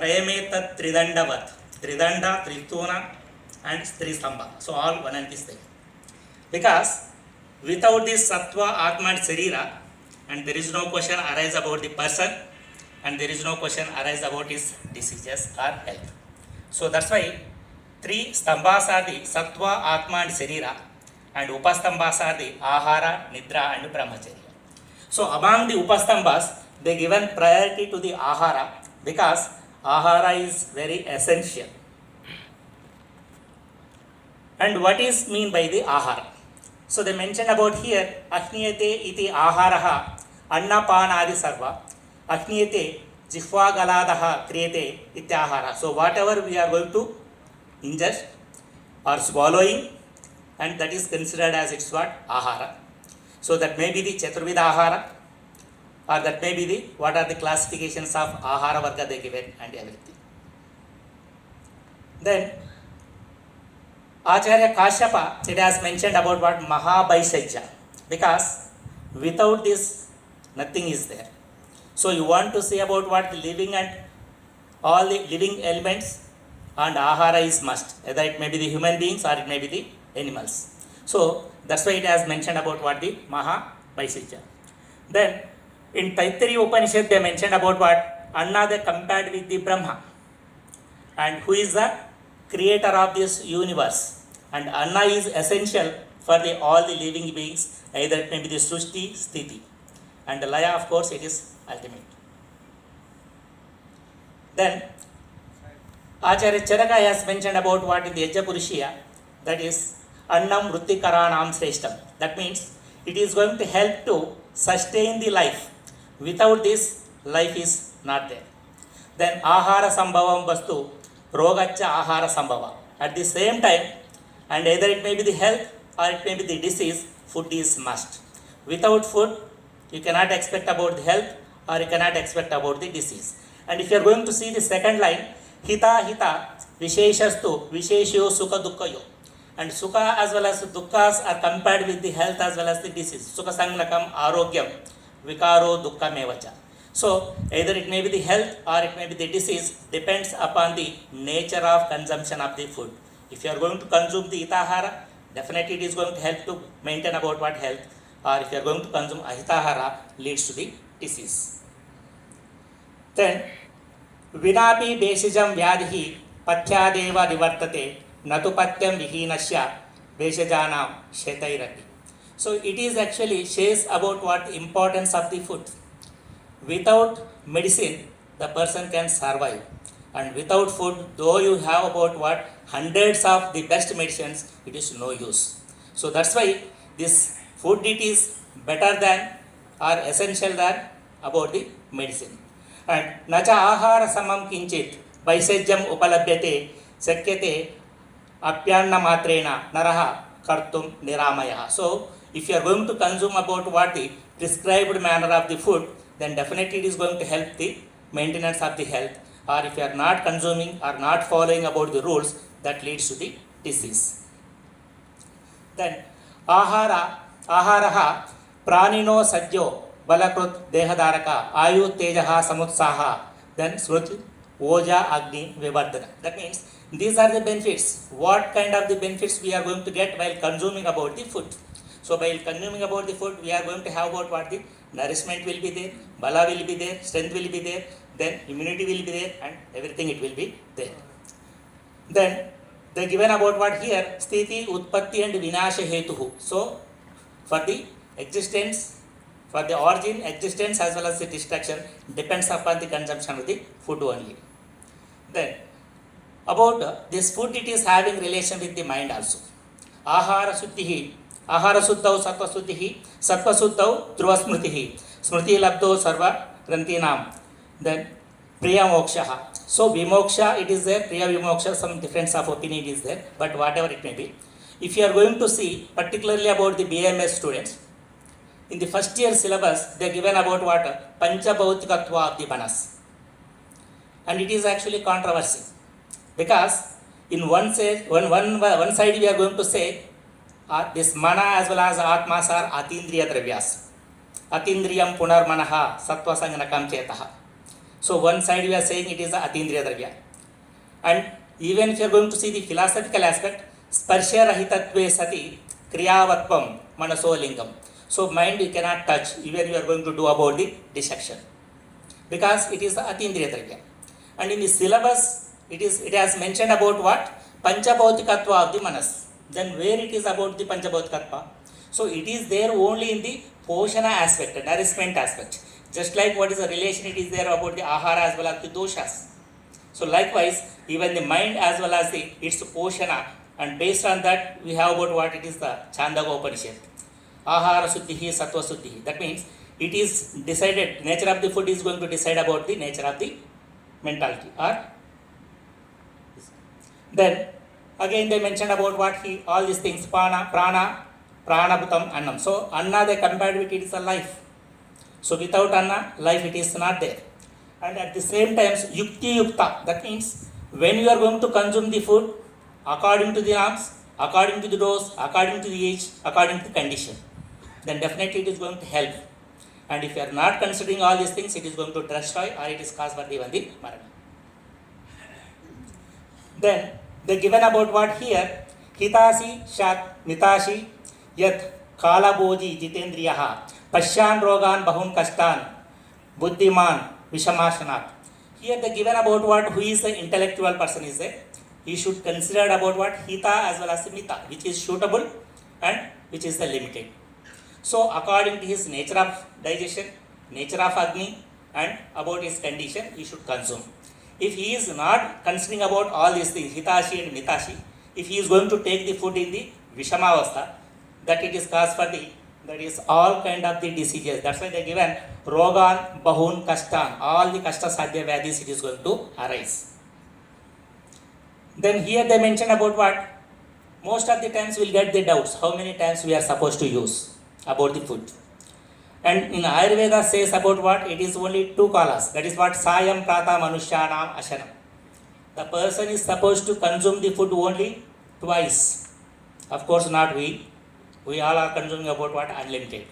Prayametat Tridandavat, Tridanda, Trituna, and Trisambha. So all one and the same. Because without this Sattva, Atma, and Sarira, and there is no question arise about the person, and there is no question arise about his diseases or health. So that's why three stambhas are the Sattva, Atma, and Sarira, and Upastambhas are the Ahara, Nidra, and Brahmacharya. So among the Upastambhas, they given priority to the Ahara because Ahara is very essential. And what is mean by the Ahara? So they mention about here, Ahniyate iti Aharaha, Annapanadi Sarva, Ahniyate Jihva Galadaha Kriyate Ityahara. So whatever we are going to ingest or swallowing, and that is considered as its what? Ahara. So that may be the Chaturvida Ahara, or that may be the, what are the classifications of Ahara Varga they given and everything. Then Acharya Kashyapa, it has mentioned about what? Mahabhaishajya, because without this nothing is there. So you want to say about what? The living and all the living elements, and Ahara is must, either it may be the human beings or it may be the animals. So that's why it has mentioned about what? The Mahabhaishajya. Then in Taittiriya Upanishad they mentioned about what? Anna they compared with the Brahma, and who is the creator of this universe, and Anna is essential for the all the living beings, either it may be the Srushti, Sthiti, and the Laya, of course it is ultimate. Then Acharya Charaka has mentioned about what in the Yajna Purushiya, that is Annam Vruttikaranam Sreshtam. That means it is going to help to sustain the life. Without this, life is not there. Then Ahara Sambhavam Vastu Rogacha Ahara Sambhava. At the same time, and either it may be the health or it may be the disease, food is must. Without food, you cannot expect about the health or you cannot expect about the disease. And if you are going to see the second line, Hita Hita Visheshastu Visheshyo Sukha Dukkayo. And Sukha as well as Dukkhas are compared with the health as well as the disease. Sukha Sangnakam Arogyam Vikaro Dukkha Mevacha. So either it may be the health or it may be the disease, depends upon the nature of consumption of the food. If you are going to consume the Hitahara, definitely it is going to help to maintain about what health, or if you are going to consume Ahitahara, leads to the disease. Then Vinapi Beshijam Vyadhi Pathyadeva Nivartate Natu Patyam Vihinasya Beshajanam Shetairati. So it is actually shares about what importance of the food. Without medicine, the person can survive. And without food, though you have about what? Hundreds of the best medicines, it is no use. So that's why this food it is better than or essential than about the medicine. And Nacha Ahara Samam Kinchit Vaisajyam Upalabhyate Sakyate Apyanna Matrena Naraha Kartum Niramaya. So if you are going to consume about what the prescribed manner of the food, then definitely it is going to help the maintenance of the health. Or if you are not consuming or not following about the rules, that leads to the disease. Then Aharaha Pranino Sajjo Balakrut Dehadaraka Ayu Tejaha Samutsaha, then Sruti Oja Agni Vivardhana. That means these are the benefits. What kind of the benefits we are going to get while consuming about the food? So while consuming about the food, we are going to have about what? The nourishment will be there, bala will be there, strength will be there, then immunity will be there, and everything it will be there. Then they given about what here? Sthiti, Utpatti and Vinasha Hetuhu. So for the existence, for the origin, existence as well as the destruction depends upon the consumption of the food only. Then about this food, it is having relation with the mind also. Ahara Suddhihi Ahara Suddhau Sattva Suddhihi Sattva Suddhau Dhruva Smritihi Smriti Labdho Sarva Grantinam. Then Priya Moksha. So Vimoksha it is there, Priya Vimoksha, some difference of opinion is there, but whatever it may be. If you are going to see particularly about the BMS students, in the first year syllabus they are given about what? Pancha Bhautikatva of the Manas. And it is actually controversy. Because in one side we are going to say this mana as well as atmas are atindriya dravyas. Atindriyam punar manaha sattva sangnakam chetaha. So one side we are saying it is the Atindriya Dravya. And even if you are going to see the philosophical aspect, Sparsha Rahitatve Sati Kriyavatvam Manaso Lingam. So mind you cannot touch, even you are going to do about the dissection, because it is the Atindriya Dravya. And in the syllabus, it has mentioned about what? Panchabhautikatva of the Manas. Then where it is about the Panchabhautikatva? So it is there only in the Poshana aspect, nourishment aspect. Just like what is the relation it is there about the Ahara as well as the Doshas. So likewise, even the mind as well as the its Poshana, and based on that we have about what it is the Chandaka Upanishad. Ahara Suddhihi, Sattva Suddhihi. That means it is decided, nature of the food is going to decide about the nature of the mentality. Or then again they mentioned about what he, all these things, prana bhutam annam. So anna they compared with it is a life. So without anna, life it is not there. And at the same time, yukti yukta, that means when you are going to consume the food according to the norms, according to the dose, according to the age, according to the condition, then definitely it is going to help. And if you are not considering all these things, it is going to destroy or it is cause for even the marana. Then they given about what here, hitasi shat mitashi yat kalaboji jitendriyaha pasyan rogan bahun kastan buddhiman vishamashanat. Here they given about what, who is the intellectual person is there. He should consider about what hita as well as the mita, which is suitable and which is the limited. So according to his nature of digestion, nature of Agni, and about his condition, he should consume. If he is not considering about all these things, hitashi and mitashi, if he is going to take the food in the vishamavastha, that it is cause for the, that is all kind of the diseases. That's why they given rogan, bahun, kastan, all the kasta sadhya vyadis it is going to arise. Then here they mention about what, most of the times we will get the doubts, how many times we are supposed to use about the food. And in Ayurveda says about what, it is only 2 kalas, that is what sayam prata manushyanam ashanam. The person is supposed to consume the food only twice. Of course not we all are consuming about what, unlimited.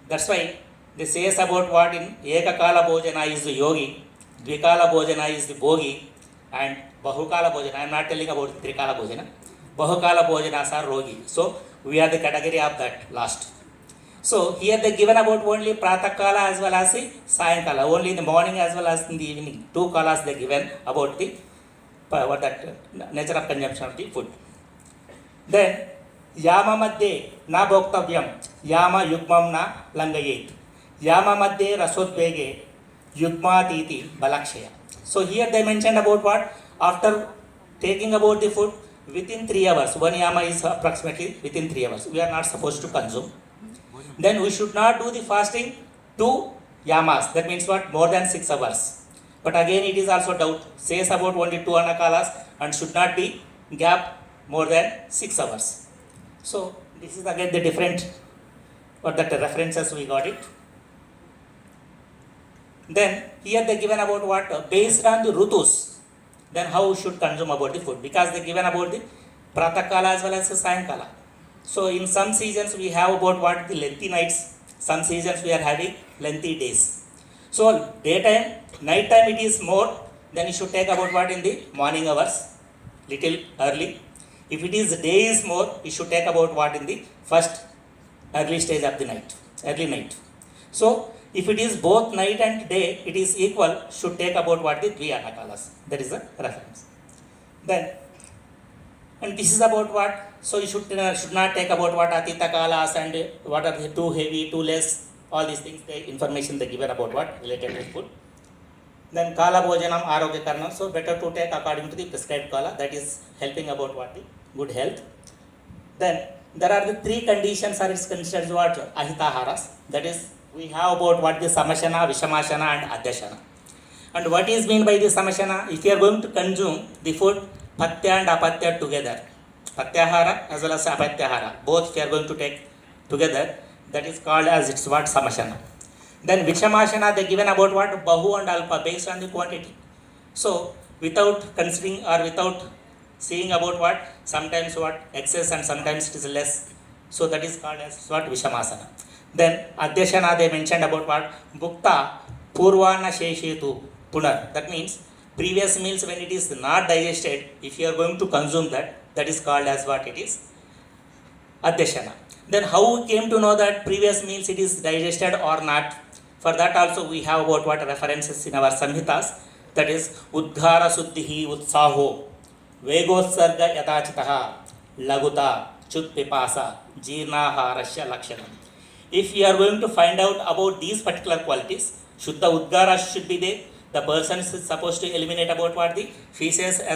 That's why they says about what in ekakala bhojana is the yogi, dvikala bhojana is the bhogi, and bahukala bhojana, I am not telling about trikala bhojana, bahukala bhojanas are rogi. So we are the category of that last. So here they given about only pratakala as well as the sayankala, only in the morning as well as in the evening. 2 kalas they given about the what that nature of consumption of the food. Then yama madhye na bhoktavyam yama yugmam na langayet yama madhye rasodvege yugmatiti balakshaya. So here they mentioned about what, after taking about the food within 3 hours, 1 yama is approximately within 3 hours, we are not supposed to consume. Then we should not do the fasting 2 yamas, that means what, more than 6 hours. But again it is also doubt, says about only 2 anakalas and should not be gap more than 6 hours. So this is again the different, what that references we got it. Then here they given about what, based on the rutus, then how we should consume about the food, because they given about the pratakala as well as the sayankala. So in some seasons we have about what, the lengthy nights, some seasons we are having lengthy days. So daytime, night time it is more, then you should take about what, in the morning hours, little early. If it is day is more, you should take about what, in the first early stage of the night, early night. So if it is both night and day, it is equal, should take about what, the 3 anakalas. That is the reference. Then, and this is about what, so you should not take about what atita kalas and what are the too heavy, too less, all these things, the information they given about what, related to food. Then kala bhojanam arogya karanam, so better to take according to the prescribed kala, that is helping about what, the good health. Then there are the 3 conditions are considered what, ahitaharas, that is we have about what, the samashana, vishamashana and adyashana. And what is mean by the samashana, if you are going to consume the food patya and apatya together, patyahara as well as apatyahara, both if you are going to take together, that is called as it's what, samashana. Then vishamashana they given about what, bahu and alpa, based on the quantity. So without considering or without seeing about what, sometimes what excess and sometimes it is less, so that is called as what, vishamasana. Then adyashana they mentioned about what, bhukta purvana sheshetu punar. That means previous meals when it is not digested, if you are going to consume that, that is called as what it is? Adyashana. Then how we came to know that previous meals it is digested or not? For that also we have about what references in our Samhitas, that is Udghara Suddhihi Utsaho Vegotsarga Yadachitaha Laguta Chut Pipasa Jirnaharasya Lakshanam. If you are going to find out about these particular qualities, Shuddha Udgara should be there. The person is supposed to eliminate about what the feces as